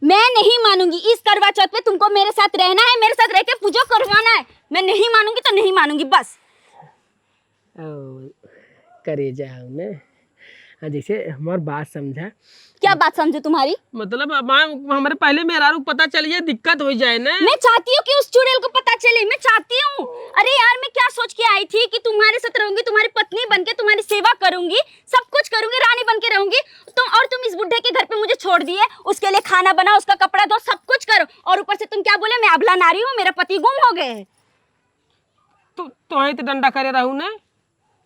मैं नहीं मानूंगी। इस करवा चौथ पे तुमको मेरे साथ रहना है, मेरे साथ रह के पूजा करवाना है। मैं नहीं मानूंगी तो नहीं मानूंगी बस। करे जाओ ना, जैसे हमारी बात समझा। क्या बात समझू तुम्हारी? मतलब हमारे पहले मेहरारू पता चलिए दिक्कत हो जाए ना। मैं चाहती हूँ कि उस चुड़ैल को पता चले, मैं चाहती हूँ। अरे यार मैं क्या सोच के आई थी कि तुम्हारे साथ रहूंगी, तुम्हारी पत्नी बनके तुम्हारी सेवा करूंगी, सब कुछ करूंगी, रानी बनके रहूंगी। तुम इस बुढ़े के घर पे मुझे छोड़ दिए, उसके लिए खाना बनाओ, उसका कपड़ा धो, सब कुछ करो, और ऊपर से तुम क्या बोले, मैं अबला नारी हूँ, मेरा पति गुम हो गए। तो डंडा करे रहू ना।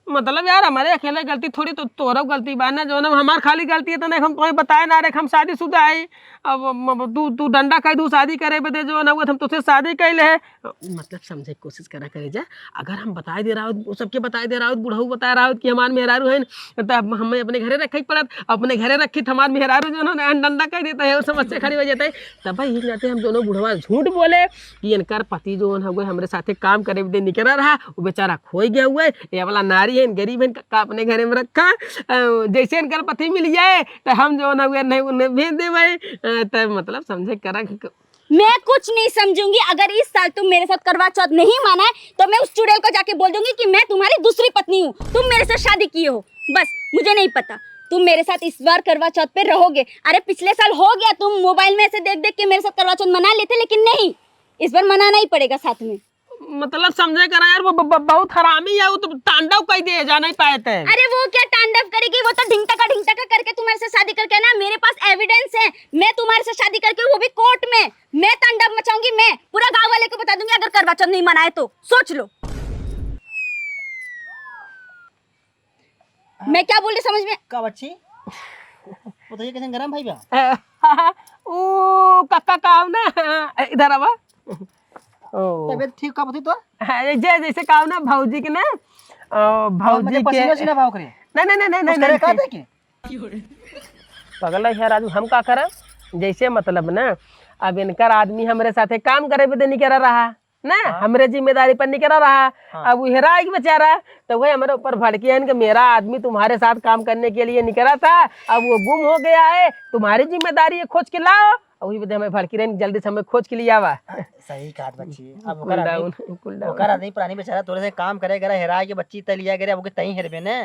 मतलब यार हमारे अकेले गलती थोड़ी, तो तोरा गलती बा ना, जो ना हमार खाली गलती है तो नहीं हम तुम्हें बताए ना रे, हम शादीशुदा है। अब तू डंडा कह दू शादी करे बदे जो ना, वो हम तुझसे शादी कैले है। मतलब समझे कोशिश करा करे जा। अगर हम बताए दे रहा हूँ, सबके बताए दे रहा हूँ, बुढ़ऊ बता रहा हूँ कि हमारे मेहरारू है, तब हमें अपने घरे रखे पड़त, अपने घरे रखी हमारे मेहरारू जो ना डंडा कह देता है, वो समस्या खड़ी हो जाता है। तब भाई एक नाते हम दोनों बुढ़वा झूठ बोले कि इनकर पति जो है हमारे साथे काम करे बदे निकल रहा, वो बेचारा खोई गया हुआ है, ये वाला नारी है गरीब है, का अपने घरे में रखा। जैसे इनकर पति मिल जाए तो हम जो ना नहीं उन्हें भेज देवे। तो मतलब समझे करा। मैं कुछ नहीं समझूंगी। अगर इस साल तुम मेरे साथ करवा चौथ नहीं माना है तो मैं उस चुड़ैल को जाके बोल दूंगी कि मैं तुम्हारी दूसरी पत्नी हूँ, तुम मेरे साथ शादी किए हो। बस मुझे नहीं पता तुम मेरे साथ इस बार करवा चौथ पे रहोगे। अरे पिछले साल हो गया, तुम मोबाइल में ऐसे देख देख के मेरे साथ करवा चौथ मना लेते, लेकिन नहीं, इस बार मनाना ही पड़ेगा साथ में। मतलब समझे करा यार, वो बहुत हरामी है, वो तो तांडव कह दे जा नहीं पाए थे। अरे वो क्या तांडव करेगी, वो तो ढिंगटका करके तुम्हारे से शादी करके ना, मेरे पास एविडेंस है, मैं तुम्हारे से शादी करके वो भी कोर्ट में, मैं तांडव मचाऊंगी, मैं पूरा गांव वाले को बता दूंगी अगर करवा चौथ नहीं मनाए तो। सोच लो मैं क्या बोल रही समझ में? का बच्ची वो तो ये कैसे गरम भाई बा ओ कक्का काम ना, इधर आवा। ओ तबीयत ठीक का बती तो जैसे काम ना भौजी के ना, भौजी के पसीना सीना भाव करे। नहीं नहीं नहीं नहीं का दे के पगला है राजू, हम का करें जैसे मतलब ना, अब इनकर आदमी हमारे साथे काम करे बदे निकल रहा ना, हमरे जिम्मेदारी पर निकल रहा। अब वो हेरा एक बेचारा, तो वही हमारे ऊपर भड़की है कि मेरा आदमी तुम्हारे साथ काम करने के लिए निकला था, अब वो गुम हो गया है, तुम्हारी जिम्मेदारी है खोज के लाओ। वही बदे हमें भड़की रहे जल्दी से हमें खोज के लिए आवा। सही कहा बच्ची। अब ओकर आदमी पुरानी बेचारा तोरे से काम करे गरा, हेरा के बच्ची त लिया गरे, अब के तई हेरबे ने।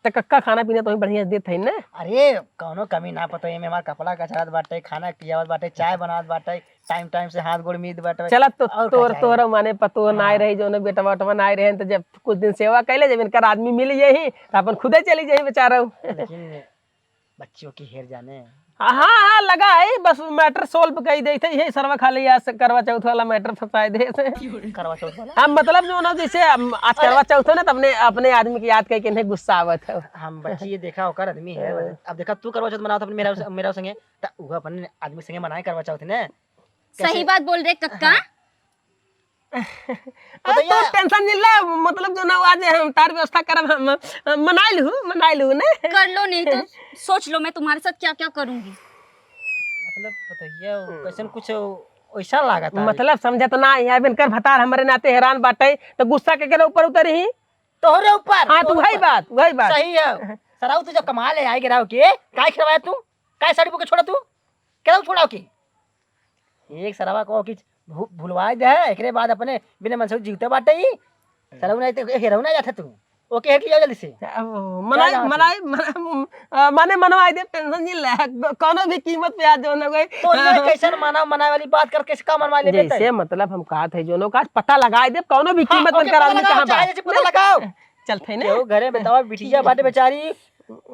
तो कक्का खाना पीना तो बढ़िया देते है ना। अरे कौनो कमी ना पतो है में, हमार कपड़ा कचरात बाटे, खाना पियावत बाटे, चाय बनावत बाटे, टाइम टाइम से हाथ गोड़ मीत बाटे। चला तो तोर माने पतो ना रही जो ना बेटा बेटवा ना रहे, तो जब कुछ दिन सेवा कैले, जब इनका आदमी मिल यही तो अपन खुदे चली जाही बेचारा। लेकिन बच्चियों की हेर जाने। हाँ लगा है, बस मैटर सोल्व कर दे थे, यही सरवा खाली आज करवा चौथ वाला मैटर फंसाए दे से। करवा चौथ वाला हम मतलब जो ना जैसे आज करवा चौथ है ना, तो अपने आदमी की याद करके इन्हें गुस्सा आवत है। हम बच्ची ये देखा होकर आदमी है। अब देखा तू करवा चौथ मनाओ तो अपने मेरा संगे, त वो अपन आदमी संगे मनाए करवा चौथ ने। सही बात बोल रहे कक्का। तो टेंशन नहीं ले, मतलब जो ना आज हम तार व्यवस्था करब, हम मना लू ना। कर लो, नहीं तो सोच लो मैं तुम्हारे साथ क्या क्या करूंगी। मतलब बताइए कैसे कुछ ऐसा लगा था, मतलब समझे तो ना, यहाँ बिनकर भतार हमारे नाते हैरान बाटे, तो गुस्सा के ऊपर उतर ही तोहरे ऊपर। हाँ तो वही बात सही है। सराउ तू जब कमाल है आई गिराओ के काय खरवाया तू, काय साड़ी बुके छोड़ा तू, क्या छोड़ाओ की एक सरावा को कि भूलवाए दे, एकरे बाद अपने बिना मन से जीवते बाटे ही सराउ नहीं तो हेरौ ना जाता तू। ओके हेट लियो जल्दी से। माने मनवा दे, टेंशन नहीं ले, कोनो भी कीमत पे आ जो ना गई तो ये कैसे मनाए वाली बात करके का मनवा ले बेटा। जैसे मतलब हम कहा थे जो का पता लगा दे, कोनो भी कीमत पर कर आदमी कहां बा, पता लगाओ चलते ना। यो घरे बताओ बिटिया बाटे बेचारी,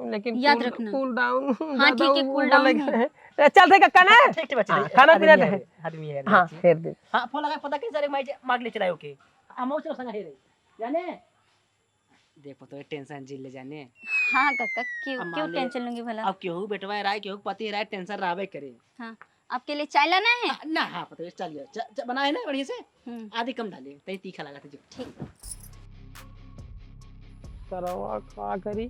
लेकिन याद रखना। Cool down. हाँ ठीक है, कूल डाउन। चल थे कक्का ना, ठीक बच्चे खाना पीना है आदमी है। हां फेर दे। हां फोन लगा पता कैसे मार ले चलायो के हम चलो संग है रे जाने देखो तो टेंशन झेल ले जाने। हाँ कक्का, क्यों टेंशन लूंगी भला। अब केहू बेटवा राय केहू पति राय टेंशन रहबे करे। हाँ आपके लिए चाय लाना है ना। हाँ पता है चलिए बना है ना बढ़िया से, आधी कम डाले तई तीखा लगा था जो। ठीक करवा का करी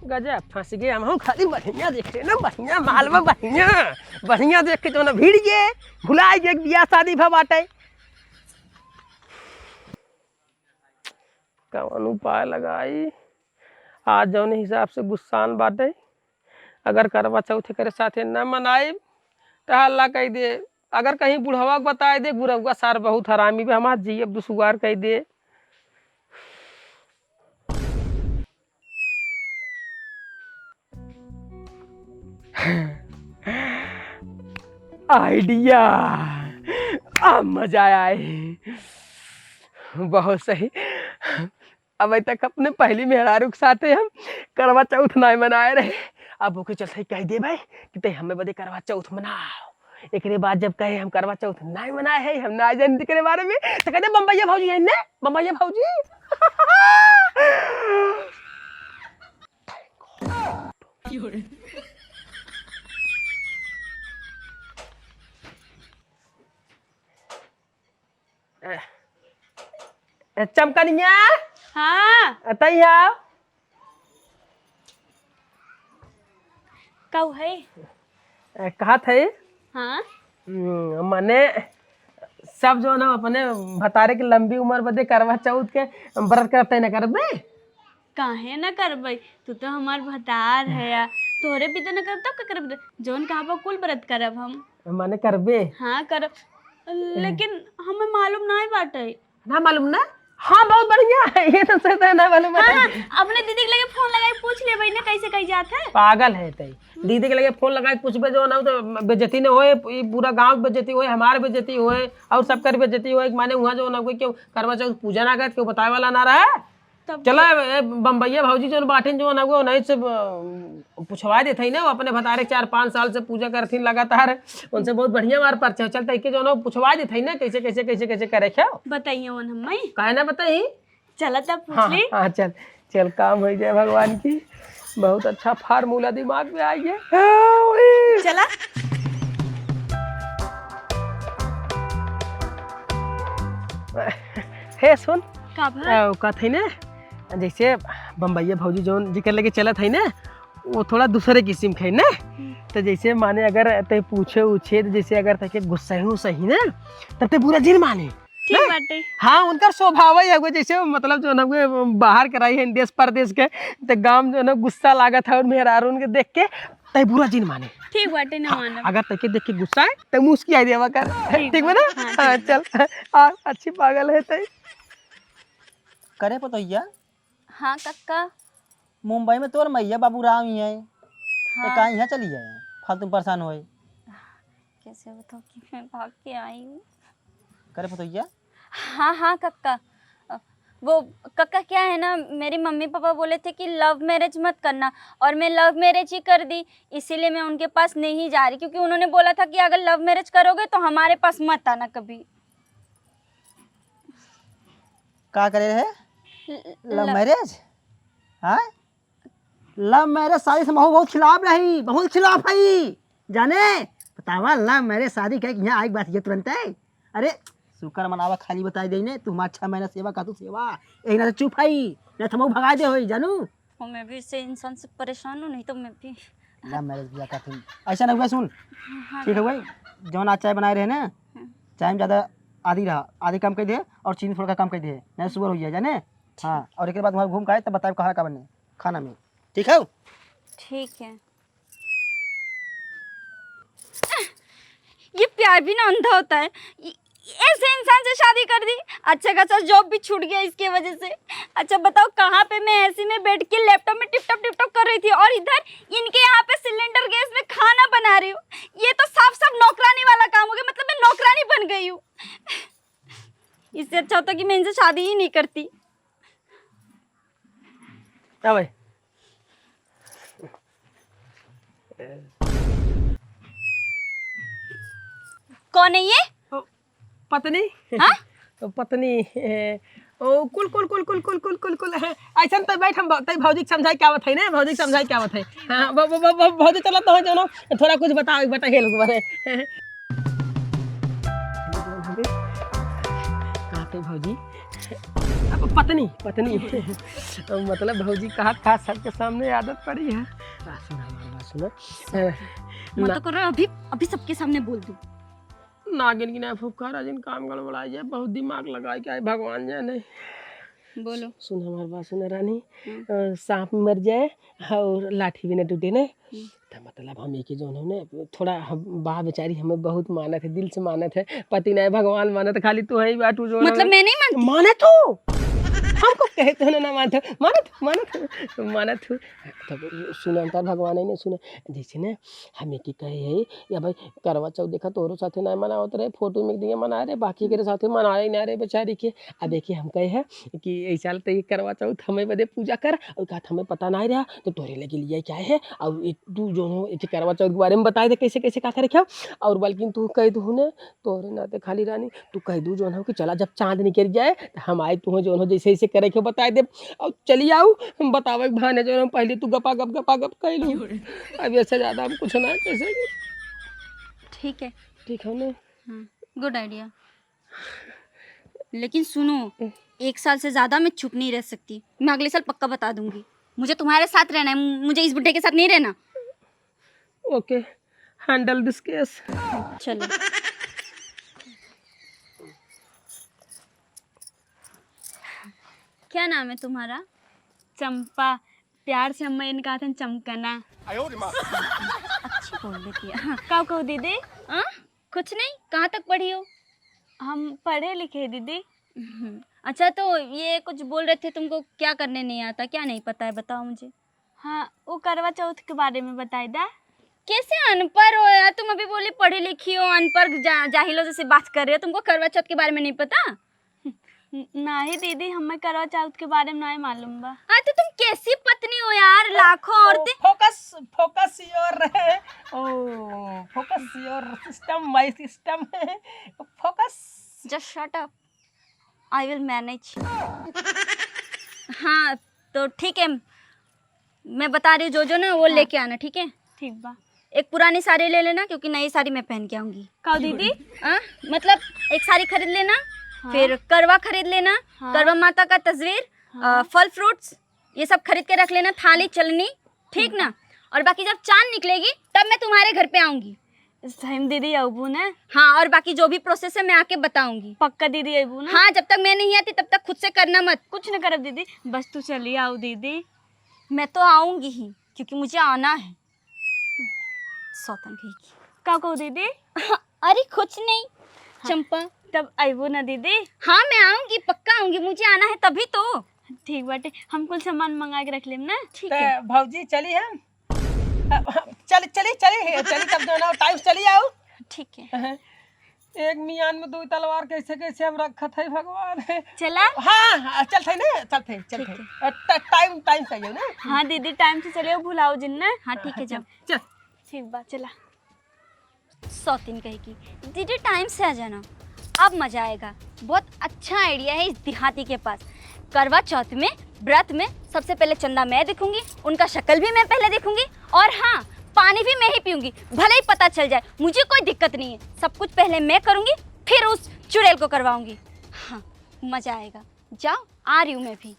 गजब फंस गए हम खाली बढ़िया देख रहे ना, बढ़िया मालवा बढ़िया देख के जो ना भीड़ गए, भुला गए बियाह शादी भा बाटे। कौन उपाय लगाई आज जौन हिसाब से गुस्सान बाटे, अगर करवा चौथ करे साथे न मनाए तो हल्ला कह दे। अगर कहीं बुढ़वा को बताए दे बुढ़वा सार बहुत हरामी भी हमार जी अब दुसुगार कह दे। आइडिया, अब मजा आए। बहुत सही। अब तक अपने पहली मेहरारू के साथ हम करवा चौथ नहीं मनाए रहे। अब ओके चलते कह दे भाई कि ते हमें बदे करवा चौथ मनाओ। एक बाद जब कहे हम करवा चौथ नहीं मनाए है, हम ना जानते के बारे में, तो कहते बम्बैया भाजी है ना, बम्बैया भाजी। चमकनिया हाँ अतैया कौ है। कहा थे हाँ मने सब जो ना अपने भतारे की लंबी उम्र बदे करवा चौथ के व्रत करते न करबे। काहे न करबै, तू तो हमार भतार है या तोहरे भी तो न करब तब का करब, जौन कहा पर कुल व्रत करब हम। मने करबे हाँ करब, लेकिन हमें मालूम नहीं बाटे। ना मालूम ना। हाँ बहुत बढ़िया, ये तो सही है ना मालूम है। हाँ, अपने दीदी के लगे फोन लगाए पूछ ले ना कैसे कही जात है। पागल है तई, दीदी के लगे फोन लगाए पूछबे जो ना तो बेइज्जती न होए, पूरा गांव बेइज्जती होए, हमारे बेइज्जती होए और सब कर बेइज्जती होए। माने वहाँ जो ना कोई क्यों करवा चौथ पूजा ना करे, क्यों बताए वाला ना रहा। तब चला बम्बैया भौजी जो बाटिन जो ना वो नहीं से पूछवा देते ना, वो अपने भतारे 4-5 साल से पूजा करथीन लगातार, उनसे बहुत बढ़िया मार परचा चलता के जो ना पूछवा देते ना कैसे कैसे कैसे कैसे करे क्या बताइए वन हमें। काहे ना बताई। चला तब पूछ हाँ ली। हाँ चल चल, काम हो जाए भगवान की। बहुत अच्छा फार्मूला दिमाग में आ गया। चला हे सुन का भाई का थे ना, जैसे बम्बैया भौजी जौन जिक्र लेके चलत है ना, वो थोड़ा दूसरे किस्म के है ना। तो जैसे माने अगर ते पूछे उछे तो जैसे अगर तके गुस्सा हूँ सही ना, तब ते पूरा जिन माने। ठीक बाटे। हाँ उनका स्वभाव ही है जैसे मतलब जो ना बाहर कराई है देश परदेश के, तो गांव जो ना गुस्सा लागत है और मेहरारू उनके देख के तय पूरा जिन माने। ठीक बाटे ना मानब। अगर तके देख के गुस्सा है तो मुस्की आई देवा कर। ठीक है ना। हाँ चल अच्छी पागल है तय। करे पतोहिया, हाँ कक्का। मुंबई में तोर मैया बाबू राम ही है, तो हाँ। कहाँ यहाँ चली जाए फालतू परेशान होए। कैसे बताओ कि मैं भाग के आई हूँ। करे पतोहिया, हाँ हाँ कक्का, वो कक्का क्या है ना, मेरी मम्मी पापा बोले थे कि लव मैरिज मत करना, और मैं लव मैरिज ही कर दी। इसीलिए मैं उनके पास नहीं जा रही, क्योंकि उन्होंने बोला था कि अगर लव मैरिज करोगे तो हमारे पास मत आना कभी। क्या करे है लव मैरिज? हाँ लव मैरिज शादी से महू बहुत खिलाफ रही, बहुत खिलाफ है जाने। बतावा लव मैरिज शादी कह यहाँ आई बात ये तुरंत है। अरे शुक्र मनावा खाली बताई दे ने, तुम 6 महीना सेवा का तू सेवा एक ना चुप है ना थमऊ भगा दे होई जानू। और मैं भी इससे इंसान से परेशान हूँ, नहीं तो मैं भी लव मैरिज बिया का तुम ऐसा ना हुआ। सुन ठीक है भाई, जौन आज चाय बनाए रहे ना, चाय में ज़्यादा आधी रहा, आधी कम कर दे और चीनी थोड़ा कम कर दे, नहीं सुगर हो जाए जाने। हाँ और एक बाद वहाँ घूम के आए तब बताए कहाँ का बने खाना में। ठीक है ठीक है। ये प्यार भी ना अंधा होता है। ऐसे इंसान से शादी कर दी, अच्छा खासा जॉब भी छूट गया इसके वजह से। अच्छा बताओ कहाँ पे मैं ऐसे में बैठ के लैपटॉप में टिप टॉप कर रही थी, और इधर इनके यहाँ पे सिलेंडर गैस में खाना बना रही हूँ। ये तो साफ साफ नौकरानी वाला काम हो गया, मतलब मैं नौकरानी बन गई हूँ। इससे अच्छा होता कि मैं इनसे शादी ही नहीं करती। क्या भाई कौन है ये? पत्नी? हाँ? तो पत्नी ओ कुल कुल कुल कुल कुल कुल कुल कुल ऐसा तो बैठ हम तई भौजी के समझाई क्या बात है ना, भौजी के समझाई क्या बात है। हाँ भौजी चला तो जानो थोड़ा कुछ बताओ बता हेल के बारे। कहते भौजी पत्नी पत्नी मतलब भौजी कहा सबके सामने आदत पड़ी है। सुनो मैं तो कर रहा अभी अभी सबके सामने बोल दूं। नागिन की ना फुफकार जिन काम गड़बड़ा जाए, बहुत दिमाग लगाए क्या भगवान जाने। बोलो। सुन हमारी बात सुन रानी, सांप मर जाए और लाठी भी न टूटे ना, तो मतलब हम एक ही जो है थोड़ा बा बेचारी हमें बहुत मानत है, दिल से मानत है, पति नहीं भगवान मानत, खाली तू है ही बाटू जो मतलब मैं नहीं मानती? मानत हो, हमको कहते हो ना मानत मानत मानत मानत हो। तब सुन अंतर भगवान है ने सुन, जैसे ना हमें की कहे है या भाई करवा चौथ देखा तोरो साथे नहीं मनावत रहे, फोटो में दिए मना रहे, बाकी के साथे मनाए ना रहे बेचारी के। अब देखिए हम कहे है कि ऐसा तो ये करवा चौथ हमें बदे पूजा कर, और कहा हमें पता नहीं रहा तो तोरे लगे लिए क्या है, और तू जो हो एक करवा चौथ के बारे में बताए दे कैसे कैसे का करे क्या, और बल्कि तू कह दू ने तोरे नाते खाली रानी तू कह दू जो हो कि चला जब चांद निकल जाए तो हम आए तू जो हो जैसे ऐसे करे के बताए दे, और चली आओ बतावे भाने जो पहले तू गपा गप कह लू, अब ऐसे ज़्यादा हम कुछ ना कैसे। ठीक है। ठीक है ना? हाँ, गुड आइडिया। लेकिन सुनो, 1 साल से ज़्यादा मैं चुप नहीं रह सकती, मैं अगले साल पक्का बता दूंगी। मुझे तुम्हारे साथ रहना है, मुझे इस बुड्ढे के साथ नहीं रहना। Okay, handle this case. चलो। क्या नाम है तुम्हारा? चंपा। प्यार से अम्मा ने कहा था चमकना। अच्छी बोल देती है। हाँ, क्या कहो दीदी? हाँ, कुछ नहीं। कहाँ तक पढ़ी हो? हम पढ़े लिखे दीदी। अच्छा, तो ये कुछ बोल रहे थे, तुमको क्या करने नहीं आता, क्या नहीं पता है, बताओ मुझे। हाँ, वो करवा चौथ के बारे में बताई दा। कैसे अनपढ़ हो यार तुम? अभी बोली पढ़ी लिखी हो, अनपढ़ जाहिलों जैसे बात कर रहे हो। तुमको करवा चौथ के बारे में नहीं पता? नहीं दीदी, हमें करवा चौथ के बारे में नहीं मालूम बा। हाँ, तो तुम कैसी पत्नी हो यार, लाखों औरतें। Focus your system my system, focus. Just shut up, I will manage. हाँ, तो ठीक है, मैं बता रही हूँ जो ना वो लेके आना, ठीक है? ठीक बा। एक पुरानी साड़ी ले लेना, क्योंकि नई साड़ी मैं पहन के आऊंगी। का दीदी? हाँ, मतलब एक साड़ी खरीद लेना। हाँ? फिर करवा खरीद लेना। हाँ? करवा माता का तस्वीर। हाँ? फल फ्रूट्स ये सब खरीद के रख लेना, थाली चलनी, ठीक ना? और बाकी जब चांद निकलेगी तब मैं तुम्हारे घर पे आऊंगी। सही दीदी अबू ना? हाँ, और बाकी जो भी प्रोसेस है मैं आके बताऊंगी। पक्का दीदी अबू ना? हाँ, जब तक मैं नहीं आती तब तक खुद से करना मत। कुछ न करब दीदी, बस तू चली आओ दीदी। मैं तो आऊंगी ही, क्योंकि मुझे आना है। सौतन कही क्या कहो दीदी? अरे कुछ नहीं। हाँ, चंपा तब आइबो ना दीदी? हाँ, मैं आऊंगी, पक्का आऊंगी, मुझे आना है तभी तो। ठीक बाटे, हम कुल सामान मंगा के रख लेम ना। ठीक है भौजी, चली हम चली तब जो ना टाइम चली आओ। ठीक है। एक मियान में 2 तलवार कैसे कैसे हम रखत है भगवान। चला? हाँ, चल थे ना, चल थे टाइम चाहिए ना। हाँ दीदी, टाइम से चले, भुलाओ जिन ना। हाँ ठीक है, जब चल। ठीक बात, चला। सौतीन कहेगी दीदी टाइम से आ जाना, अब मजा आएगा। बहुत अच्छा आइडिया है इस देहाती के पास। करवा चौथ में, व्रत में सबसे पहले चंदा मैं देखूंगी, उनका शक्ल भी मैं पहले देखूंगी, और हाँ, पानी भी मैं ही पीऊंगी, भले ही पता चल जाए, मुझे कोई दिक्कत नहीं है। सब कुछ पहले मैं करूंगी, फिर उस चुड़ैल को करवाऊंगी। हाँ, मजा आएगा। जाओ, आ रही हूँ मैं भी।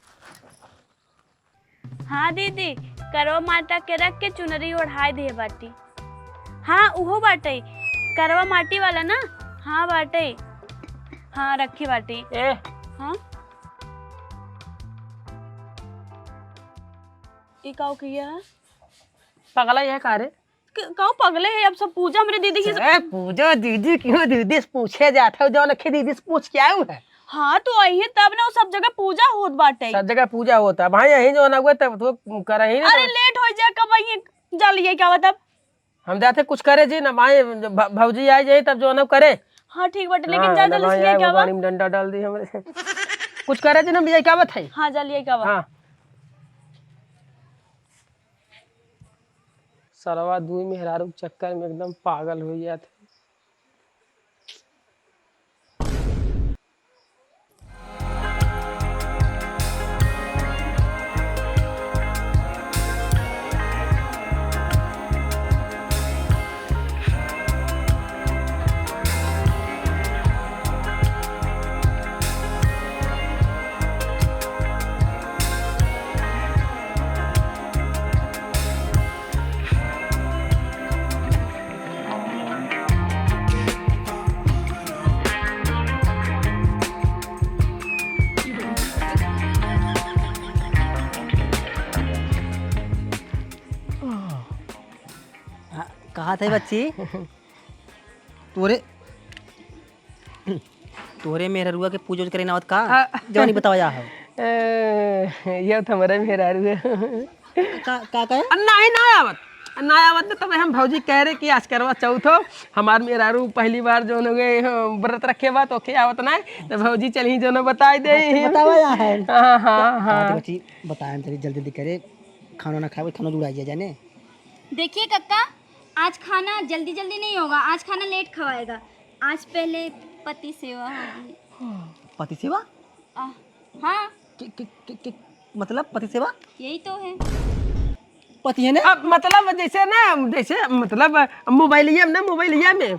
हाँ दीदी, करवा माता के रख के चुनरी ओढ़ाए दे बाटी। हाँ, उहो बाटे, करवा माटी वाला ना। हाँ बाटे, हाँ रखी बाटी। हाँ, ये काऊ किया है? पगला है का रे? काऊ पगले है? अब सब पूजा मेरे दीदी की। पूजा दीदी क्यों? दीदी से पूछे जाता है, जो नखे दीदी से पूछ के आऊ है। हाँ, तो आई है तब ना, वो सब जगह पूजा होत बाटे। सब जगह पूजा होता है भाई, यही जो ना हुआ तब तो करे ही ना। अरे लेट हो जाए, कब आई जा लिए क्या बता? हम जाते कुछ करे जी ना भाई, भौजी आई जाए तब जो ना करे। हाँ ठीक बाटे, लेकिन जा जल्दी से क्या पानी में डंडा डाल दी हमरे से। कुछ करे जी ना, मुझे क्या बात है? हाँ, जा लिए क्या बात? हाँ, सरवा दूई मेहरारू चक्कर में एकदम पागल हो गया था। कहा थे बच्ची तोरे तोरे मेहरुआ के पूजो करे नावत का जवानी बतावा जा है ये तो हमारे मेहरारू है का कहे नहीं ना आवत ना आवत तब हम भौजी कह रहे कि आज करवा चौथ हो हमार मेहरारू पहली बार जो व्रत रखे बा तो के आवत ना तो भौजी चली जो बताई दे बतावा जा है हाँ हाँ हाँ बच्ची बताएं जल्दी जल्दी करे खाना ना खाए खाना जुड़ाई जाने देखिए कक्का, आज खाना जल्दी जल्दी नहीं होगा, आज खाना लेट खवाएगा। आज पहले पति सेवा होगी। पति सेवा हाँ, मतलब पति सेवा यही तो है। पति है ना अब मतलब जैसे मतलब मोबाइलियम ना मोबाइलिया में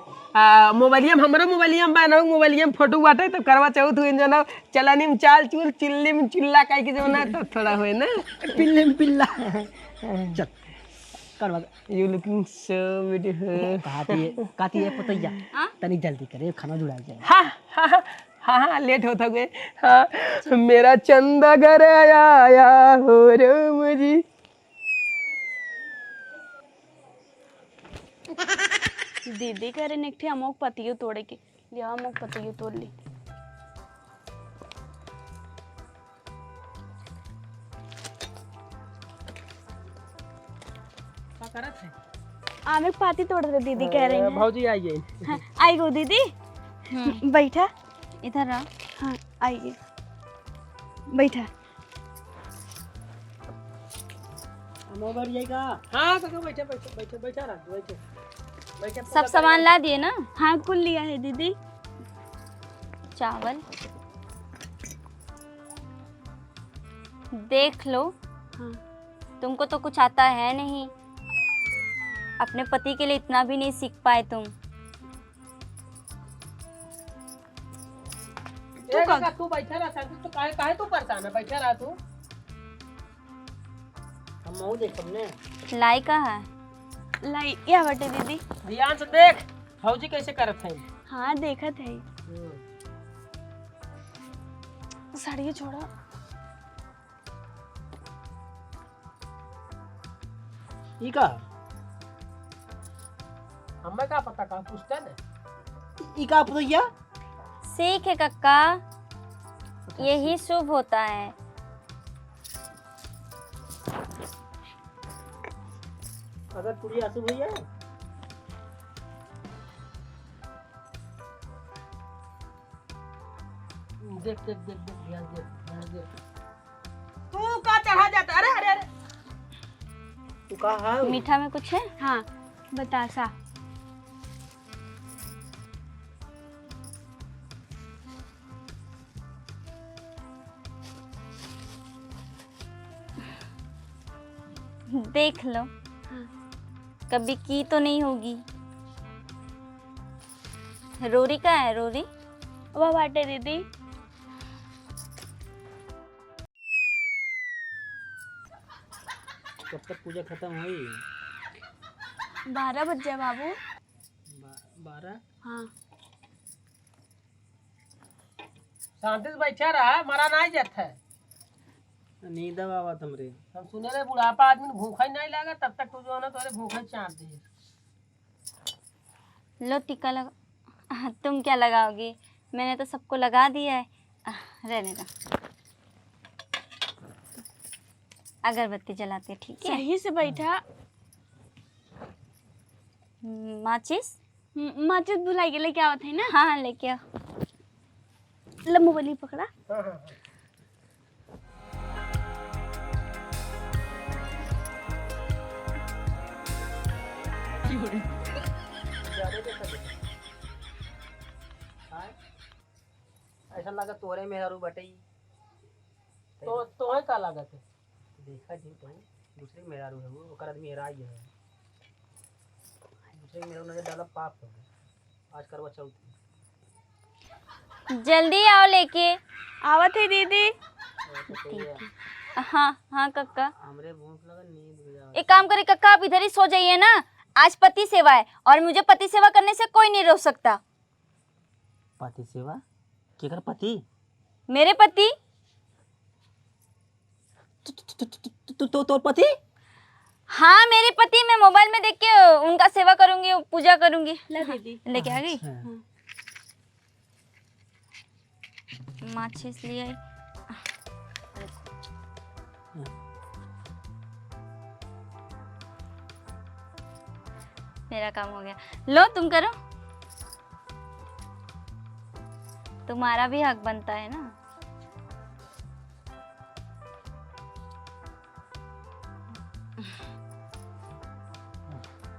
मोबाइलियम हमारा मोबाइलियम बना मोबाइलियम फोटो बाटे तो करवा चौथ हुई जो ना चलानी में चाल चूल चिल्ली में चिल्ला कह के जो ना तो थोड़ा हुए ना पिल्ले में पिल्ला चल करवा यू लुकिंग सो ब्यूटीफुल कहती है पतैया तनी जल्दी करे खाना जुड़ा जाए हाँ हाँ हाँ हाँ लेट होता हुए हाँ मेरा चंदा घर आया हो रे मुझी दीदी करे नेक्ठी अमोक पतियो तोड़े के लिया अमोक पतियो तोड़ ली आमे पाती तोड़ रहे दीदी कह रही है भौजी आइए हाँ, आई गो दीदी बैठा इधर आ। हाँ आइए बैठा मोबाइल जाएगा हाँ काका बैठे बैठे बैठे बैठा रहा बैठे सब सामान ला दिए ना? हाँ कुल लिया है दीदी चावल देख लो। हाँ तुमको तो कुछ आता है नहीं, अपने पति के लिए इतना भी नहीं सीख पाए तुम। तू बैठा रहा तू काहे काहे तू परेशान है बैठा रहा तू हम मऊ देख हमने लाई कहाँ है? लाई या बटे दीदी ध्यान से देख भौजी कैसे करत है हाँ देखा थे साड़ी छोड़ा ई का हमें का पता का पूछता ना ई का पतैया सीख है कक्का, यही शुभ होता है। अगर पूरी आंसू हुई है देख देख देख देख ध्यान दे तू का चढ़ा जाता अरे अरे अरे तू कहा है मीठा में कुछ है? हाँ बतासा देख लो। कभी की तो नहीं होगी। रोरी का है? रोरी वह बाटे दीदी कब तक पूजा खत्म हुई 12 बज जाए बाबू 12 हाँ शांति से बैठा रहा मरा नहीं जाता है नींद आवत हमरे हम सुने रहे बुढ़ापा आदमी भूखा ही नहीं लगा तब तक तू जो है ना तोरे भूखा ही चाट दे लो टीका लगा। तुम क्या लगाओगी? मैंने तो सबको लगा दिया है। रहने दो, अगरबत्ती जलाते हैं, ठीक है? सही से बैठा माचिस माचिस भुलाई के लेके आवत है ना हाँ हाँ लेके आओ। लम्बो वाली पकड़ा हाँ हाँ ऐसा लगा तोरे मेरा रू बटई तो है का लागत है देखा जी तो दूसरे मेरा रू है वो ओकर आदमी हेरा ही है दूसरे मेरा नजर डाला पाप हो गया आज करवा चौथ जल्दी आओ लेके। आवत है दीदी हाँ हाँ कक्का, हमरे भूख लगा नींद भी आ एक काम करे कक्का, आप इधर ही सो जाइए ना। आज पति सेवा है और मुझे पति सेवा करने से कोई नहीं रोक सकता। पति सेवा केकर पति मेरे पति तो पति हाँ मेरे पति, मैं मोबाइल में देख के उनका सेवा करूंगी, पूजा करूंगी। ला दीदी। लेके आ गई। हाँ। माचिस ले आई। मेरा काम हो गया। लो तुम करो, तुम्हारा भी हक बनता है ना।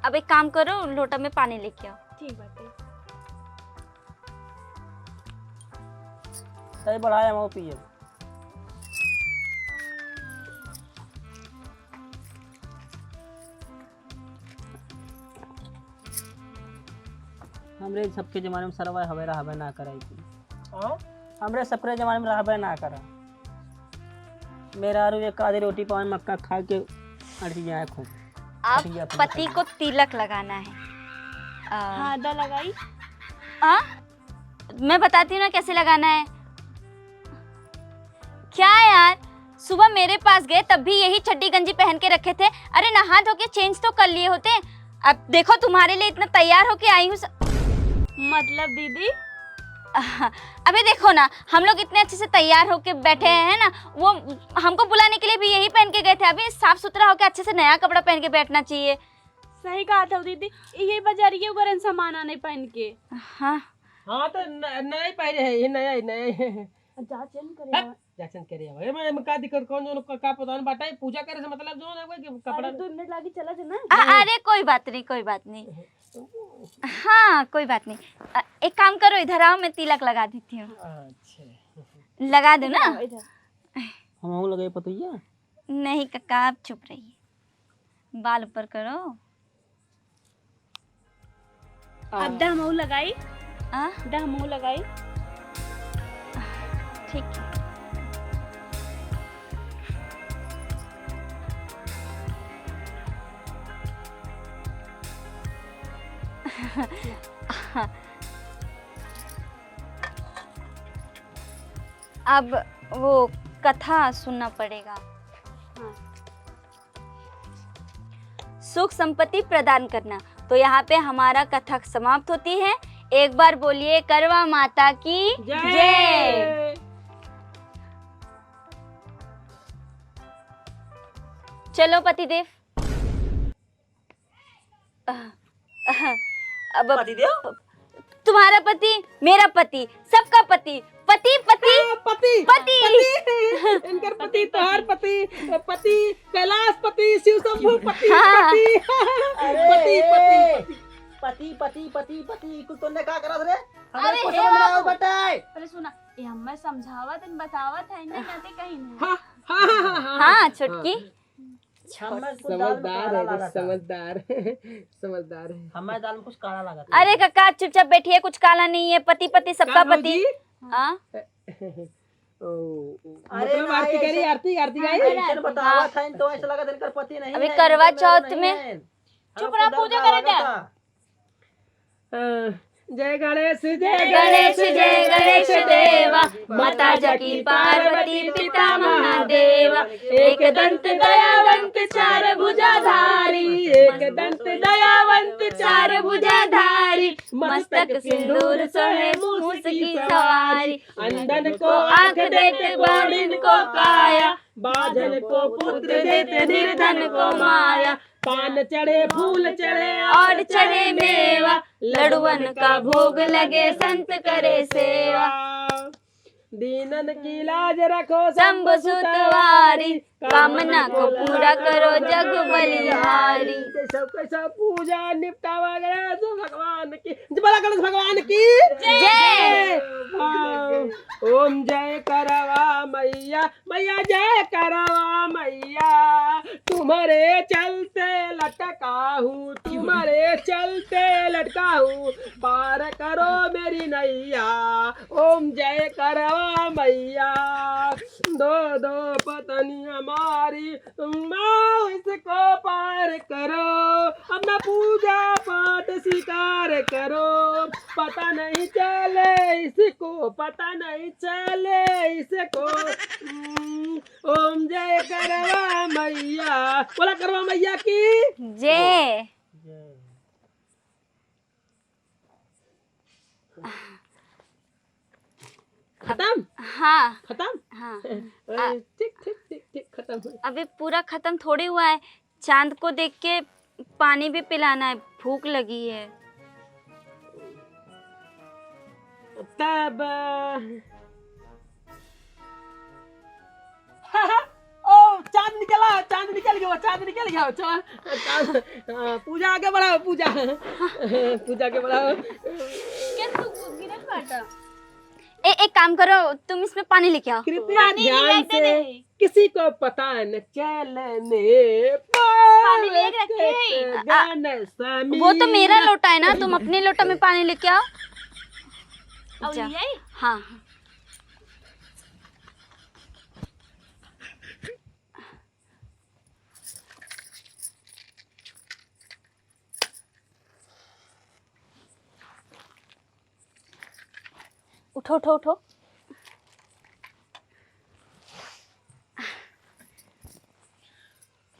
अब एक काम करो, लोटा में पानी लेके आओ। ठीक बात है। सही बढ़ाया हम पिए। हमरे सबके जमाने में सरवा हवेरा हवे ना कराई थी। हमरे सबके जमाने में हवे ना करा। मेरा आरू एक आधी रोटी पावन मक्का खा के अड़ची जाए खूब। अब पति को तिलक लगाना है। हाँ आधा लगाई। मैं बताती हूँ ना कैसे लगाना है। क्या यार, सुबह मेरे पास गए तब भी यही चड्डी गंजी पहन के रखे थे। अरे नहा धो के चेंज तो कर लिए होते। अब देखो तुम्हारे लिए इतना तैयार होके आई हूँ। मतलब दीदी अबे देखो ना, हम लोग इतने अच्छे से तैयार होके बैठे हैं ना, वो हमको बुलाने के लिए भी यही पहन के गए थे। अभी साफ सुथरा होके अच्छे से नया कपड़ा पहन के बैठना चाहिए। सही कहा था दीदी, यही बाजारिये उगरन सामान आने पहन के। हाँ हाँ तो नया ही पहले है, ये नया ही जाचन करे जैसन करे भाई। मैं का दिक्कत कौन जो का पता बाटा पूजा करे से मतलब जो है कि कपड़ा 2 मिनट लागी चला जाना। अरे कोई बात नहीं, कोई बात नहीं। हाँ कोई बात नहीं। एक काम करो, इधर आओ, मैं तिलक लगा देती हूँ। अच्छा लगा दो ना। हम लगे पतैया। नहीं कक्का, आप चुप रहिए, बाल ऊपर करो। अब दहमऊ लगाई। आ? दहमऊ लगाई। ठीक है। अब वो कथा सुनना पड़ेगा। हाँ। सुख संपत्ति प्रदान करना। तो यहाँ पे हमारा कथा समाप्त होती है। एक बार बोलिए करवा माता की जय। चलो पतिदेव। अब पतिदेव? तुम्हारा पति, मेरा पति, सबका पति, पति पति पति पति इनकर पति तोहार पति कैलाश पति शिव शंभु पति हाँ। पति पति पति पति पति कुछ तो ने का करत रे? अरे हमें कुछ हे समझ ना बाबू। बताए। अरे सुना, ये हमें समझावत है बतावत है ना, कहते कहीं नहीं। हाँ हाँ हाँ हाँ हाँ छोटकी। समझदार है, समझदार समझदार है। हमारे दाल में कुछ काला लगा। अरे कक्का चुपचाप बैठिए, कुछ काला नहीं है। पति पति सबका पति। हाँ मतलब आरती करी, आरती गाई। बतावा था तो ऐसा लगा इनकर पति नहीं अभी है, करवा इनकर चौथ नहीं में है। चुप रहा, पूजा करे जा। जय गणेश गणेश जय गणेश देवा, माता जकी पार्वती पिता महादेवा। एक दंत दयावंत चार भुजाधारी, एक दंत दयावंत चार भुजाधारी। मस्तक सिंदूर सोहे मूस की सवारी। अंधन को आंख देते बौड़िन को काया, बाझल को पुत्र देते निर्धन को माया। पान चढ़े फूल चढ़े और चढ़े मेवा, लड़ुअन का भोग लगे संत करे सेवा। दीनन की लाज रखो शंभु सुतवारी, कामना को पूरा करो जग बलिहारी। कैसा पूजा निपटावा गया तो भगवान की बोला गणेश भगवान की जय। ओम जय करवा मैया, मैया जय करवा मैया। तुम्हारे चलते लटका हूँ, तुम्हारे चलते लटका हूँ, पार करो मेरी नैया। ओम जय करवा मैया। दो दो पत्नी हमारी, तुम इसको पार करो, अपना पूजा पाठ स्वीकार करो। पता नहीं चले इसको पता नहीं चले इसको। ओम जय करवा मैया, बोला करवा मैया की जय। खत्म हाँ खत्म। हाँ। ठीक ठीक ठीक ठीक खत्म। अभी पूरा खत्म थोड़ी हुआ है, चांद को देख के पानी भी पिलाना है, भूख लगी है। तब ओ चांद निकला, चांद निकल गया, चांद निकल गया। चांद पूजा आगे बढ़ाओ, पूजा पूजा आगे बढ़ाओ। क्या तू गिरल बाटा? एक काम करो, तुम इसमें पानी लेके आओ। कृपया ध्यान से, किसी को पता न चलने पानी ले रखे हैं। गाना समीर। वो तो मेरा लोटा है ना, तुम अपने लोटा में पानी लेके आओ। अब जा। ले आई? हाँ उठो उठो उठो।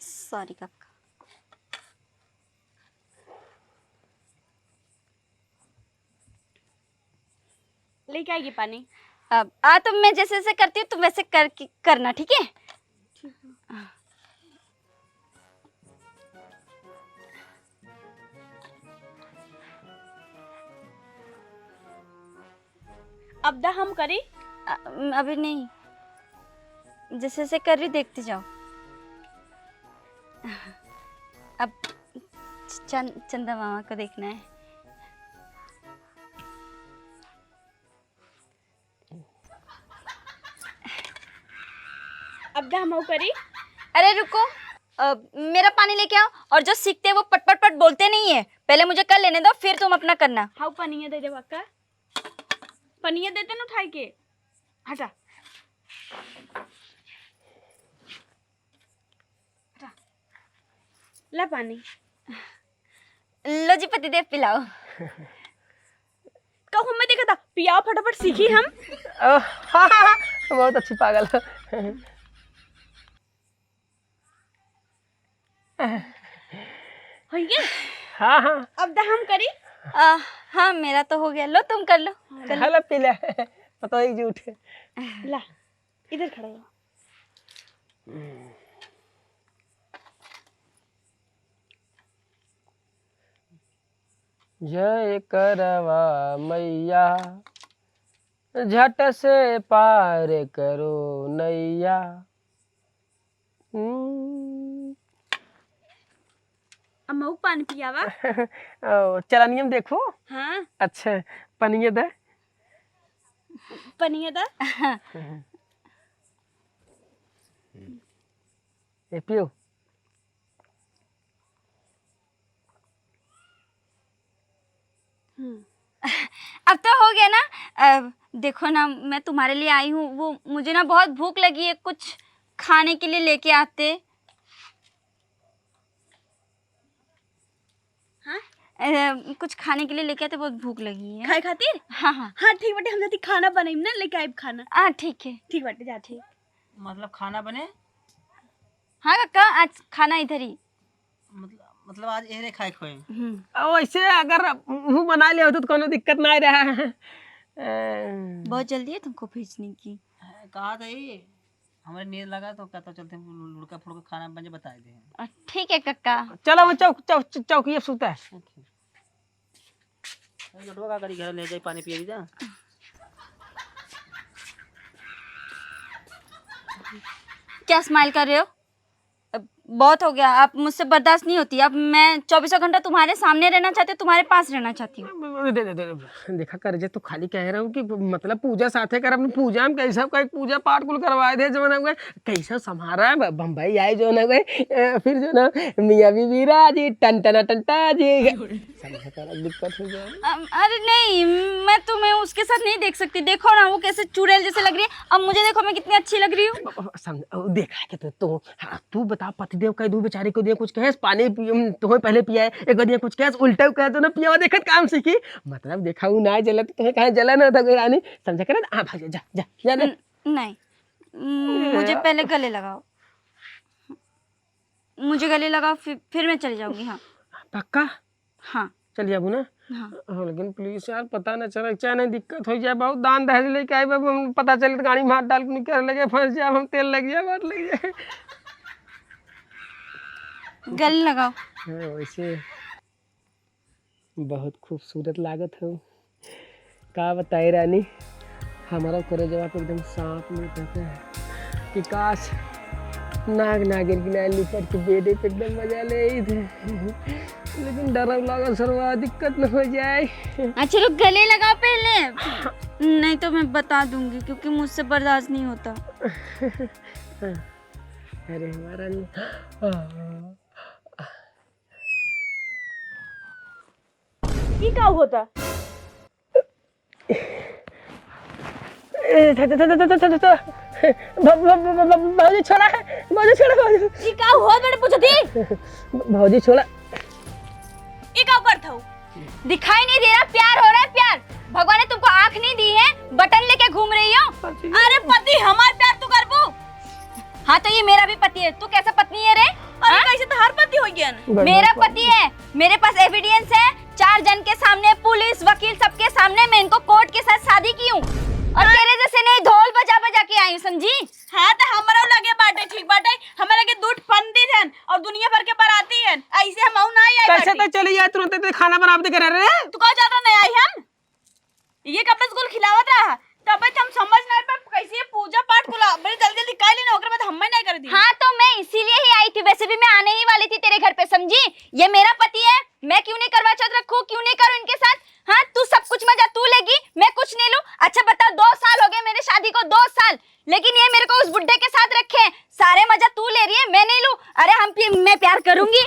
सॉरी काका। लेके आएगी पानी? अब तो मैं जैसे जैसे करती हूँ तुम वैसे करना, ठीक है? अब दा हम करी? अभी नहीं, जैसे जैसे कर रही देखते जाओ। अब चंदा मामा को देखना है। अब दा हम करी? अरे रुको, मेरा पानी लेके आओ। और जो सीखते हैं वो पट पट पट बोलते नहीं है, पहले मुझे कर लेने दो, फिर तुम अपना करना। हाउ पनिया दे दे बक्का, पनिया देते ना उठाई के। हटा हटा, ला पानी। लो जी पतिदेव पिलाओ। कहूँ मैं देखा था, पियाओ फटाफट सीखी हम। बहुत अच्छी पागल। हो गया? हाँ हाँ अब दा हम करी? हाँ मेरा तो हो गया, लो तुम कर लो। हेलो पी ले, पता ही झूठ है। ला इधर खड़ा हो। जय करवा मैया, झट से पार करो नैया। अब मऊ पानी पियावा। चलनियम देखो। हाँ अच्छा पनिये दे। पनिया दा। ये पियो। अब तो हो गया ना। देखो ना, मैं तुम्हारे लिए आई हूँ, वो मुझे ना बहुत भूख लगी है, कुछ खाने के लिए लेके आते। हाँ कुछ खाने के लिए लेके आते, बहुत भूख लगी है। खाए खातिर? हाँ हाँ हाँ ठीक बाटे, हम जाती खाना बनाई ना, लेके आए खाना। हाँ ठीक है। ठीक बाटे, जा ठीक। मतलब खाना बने? हाँ काका, आज खाना इधर ही। मतलब आज एहरे खाए खोए? वैसे अगर मुँह बना लिया होता तो कोनो दिक्कत नहीं रहा है। बहुत जल्दी है तुमको भेजने की। कहा था ये हमारे नींद लगा तो कहता चलते लुड़का फुड़का खाना बन बता दे। ठीक है काका। चलो वो चौकी अब सोता है। लुटवा का करी घर ले जाए पानी पिए जा। क्या स्माइल कर रहे हो? अब बहुत हो गया, अब मुझसे बर्दाश्त नहीं होती। अब मैं 24 घंटा तुम्हारे सामने रहना चाहती हूँ, तुम्हारे पास रहना चाहती हूँ। देखा कर जे तो खाली कह रहा हूँ कि मतलब पूजा साथे कर, अपनी पूजा में कैसा कोई पूजा पाठ कुल करवाए थे जो ना हुए, कैसा संभारा बम्बई आए जो ना हुए, फिर जो ना मियाँ बीबी राजी टंटा टंटा जी दिक्कत हो जाए। अरे नहीं, मैं तुम्हें उसके साथ नहीं देख सकती। देखो ना वो कैसे चुड़ैल जैसे लग रही है, अब मुझे देखो मैं कितनी अच्छी लग रही हूँ। देखा कि तू बता पति देव कह दू बेचारी को दिया कुछ कहे पानी तुम्हें पहले पिया है एक दिया कुछ कहे उल्टा कह दो ना पिया देखत काम सीखी मतलब देखा ना जला तो तुम्हें कहे जला ना था कोई रानी समझा कर ना भाग जा जा जा ले। नहीं, मुझे पहले गले लगाओ, मुझे गले लगाओ, फिर मैं चली जाऊंगी। हाँ पक्का? हाँ चल जाबू ना। हाँ। लेकिन प्लीज यार पता ना चले चाहे नहीं दिक्कत हो जाए बहुत दान दहेज लेके आए हम पता चले तो गाड़ी में हाथ डाल के निकल लगे फंस जाए हम तेल लग जाए बात लग जाए। गले लगाओ। हाँ, वैसे बहुत खूबसूरत लागत है का बताए रानी हमारा करे जवाब एकदम सांप में कहता है कि काश नाग नागिन की नाल लिपट के बेडे पे एकदम मजा ले थे लेकिन डर लगा सरवा दिक्कत न हो जाए। अच्छा लोग गले लगाओ पहले, नहीं तो मैं बता दूंगी क्योंकि मुझसे बर्दाश्त नहीं होता। अरे हमारा ये क्या होता? भौजी छोड़ा ये क्या हुआ मैंने पूछा थी? भौजी छोड़ा ये क्या करता हूँ? दिखाई नहीं दे रहा? प्यार हो रहा है प्यार। भगवान ने तुमको आँख नहीं दी है, बटन लेके घूम रही हो। अरे पति हमार प्यार तू करबू? हाँ तो ये मेरा भी पति है। तू कैसा पत्नी है रे? अरे कैसे तो हर पति हो गया ना? मेरा पति है, मेरे पास एविडेंस है, 4 जन के सामने, पुलिस वकील सबके सामने मैं इनको कोर्ट के साथ शादी की हूँ और तेरे जैसे नहीं ढोल बजा बजा के आई हूँ, समझी? हाँ तो हमारा लगे बाटे ठीक बाटे हमारे के दूध पंडित हैं और दुनिया भर के बाराती हैं ऐसे हम ना आई कैसे तो चली जाए तुरंत खाना बनाते करे रे तू कहा ज्यादा नहीं आई हम ये कब तक स्कूल खिलावत रहा तब हम समझ नहीं पाए कैसे पूजा पाठ को बड़े जल्दी जल्दी कर लेना ओकरे बाद हम नहीं कर दी। हाँ तो मैं इसीलिए ही आई थी, वैसे भी मैं आने ही वाली थी तेरे घर पे, समझी? ये मेरा पति है, मैं क्यों नहीं करवा चौथ रखूं, क्यों नहीं करूं इनके साथ? हाँ तू सब कुछ मजा तू लेगी, मैं कुछ नहीं लूं। अच्छा बता 2 साल हो गए मेरे शादी को, 2 साल, लेकिन ये मेरे को उस बुड्ढे के साथ रखे हैं। सारे मजा तू ले रही है, मैं नहीं लूं। अरे मैं प्यार करूंगी।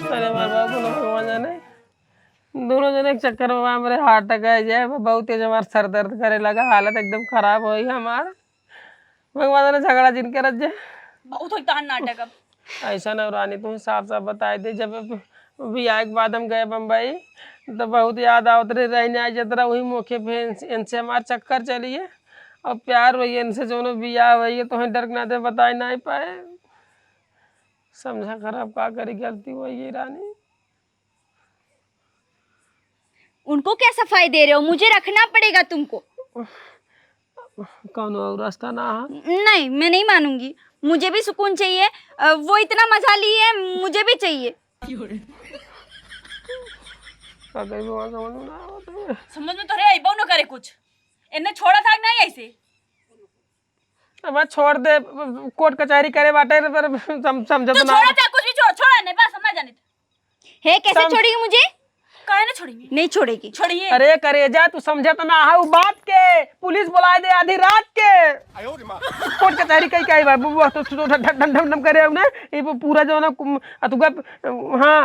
अरे बाबा भगवान जाने दोनों जने एक चक्कर में मेरे हार्ट अटैक जाए बहुत तेज हमारा सर दर्द करे लगा हालत एकदम खराब हो गई हमारा भगवान ने झगड़ा जिनके रज जाए बहुत होता है नाटक अब ऐसा न रानी तुम साफ साफ बताए थे जब बियाह के बाद हम गए बम्बई तो बहुत याद आवत रही रहने आई जतरा वही मौके पे इनसे हमारे चक्कर चलिए और प्यार वही इनसे जो बियाह वही तो डर ना दे बता नहीं पाए समझा खराब का करी गलती वही रानी। उनको क्या सफाई दे रहे हो? मुझे रखना पड़ेगा तुमको। कौन और रास्ता ना नहीं मैं नहीं मानूंगी, मुझे भी सुकून चाहिए। वो इतना मजा ली है, मुझे भी चाहिए। समझ में तो रे आई न करे कुछ इन्हें छोड़ा था नहीं ऐसे अब छोड़ दे कोर्ट कचहरी करे बाटे पर समझ तो छोड़ा था कुछ भी छोड़ा नहीं बस समझ जाने है कैसे छोड़ेगी मुझे? काहे ना छोड़ेंगे नहीं छोड़ेगी। छोड़िए अरे करे जा तू समझा तो ना हाउ बात के पुलिस बुलाए दे आधी रात के कोर्ट कचहरी कई कई बाबू वो तो ढम ढम ढम करे ना ये पूरा जो ना अतुगा हाँ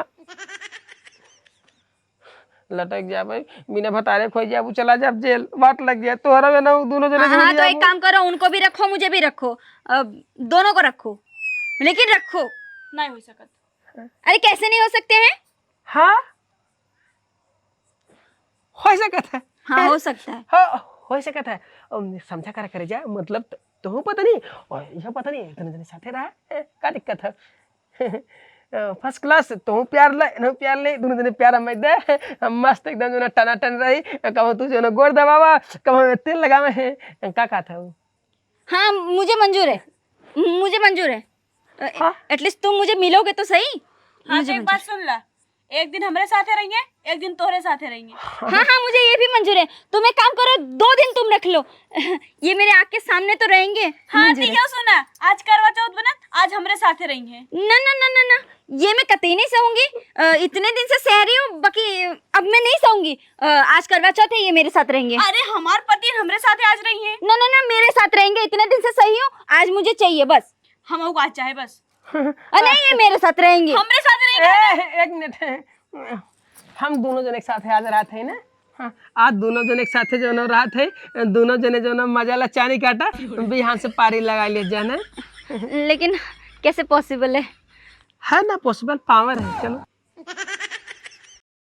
लटक जा भाई बिना भतारे खोई जा चला जा जेल बात लग गया तोहरा में ना दोनों जने हाँ तो एक काम करो, उनको भी रखो मुझे भी रखो, दोनों को रखो, लेकिन रखो। नहीं हो सकता। अरे कैसे नहीं हो सकते हैं? हाँ हो सकता है। हाँ हो सकता है। हाँ हो सकता है समझा कर करे जा मतलब तो पता नहीं और यह पता नहीं दोनों जने साथे रहा का दिक्कत है फर्स्ट क्लास तो प्यार ले दोनों जने प्यार हमें दे मस्त एकदम जो ना टना टन रही कहो तू जो ना गोड़ दबावा कहो तेल लगावे है का था वो। हाँ मुझे मंजूर है, मुझे मंजूर है। एटलीस्ट तुम मुझे मिलोगे तो सही। हाँ तो एक बात सुन ला एक दिन हमारे साथ रहेंगे एक दिन तोहरे साथ रहेंगे। हाँ हाँ मुझे ये भी मंजूर है। तुम एक काम करो 2 दिन तुम रख लो ये मेरे आँख के सामने तो रहेंगे। हाँ तो क्यों सुना आज करवा चौथ बना आज हमारे साथ रहेंगे। ना ना ना ना ना ये मैं कतई नहीं सहूंगी, इतने दिन से सह रही हूँ बाकी अब मैं नहीं सहूंगी। आज करवा चौथ है ये मेरे साथ रहेंगे। अरे हमारे पति हमारे साथ आज रही है। ना ना ना मेरे साथ रहेंगे, इतने दिन से सही हूँ, आज मुझे चाहिए बस। हम आज चाहे बस नहीं ये मेरे साथ रहेंगे। हमारे साथ रहेंगे। एक मिनट हम दोनों जने एक साथ आज रात है ना आज दोनों जने एक साथे जो ना रात है, दोनों जने जो ना मजा ला चानी काटा बिहान से पारी लगा लिया जाना। लेकिन कैसे पॉसिबल है? है ना पॉसिबल, पावर है। चलो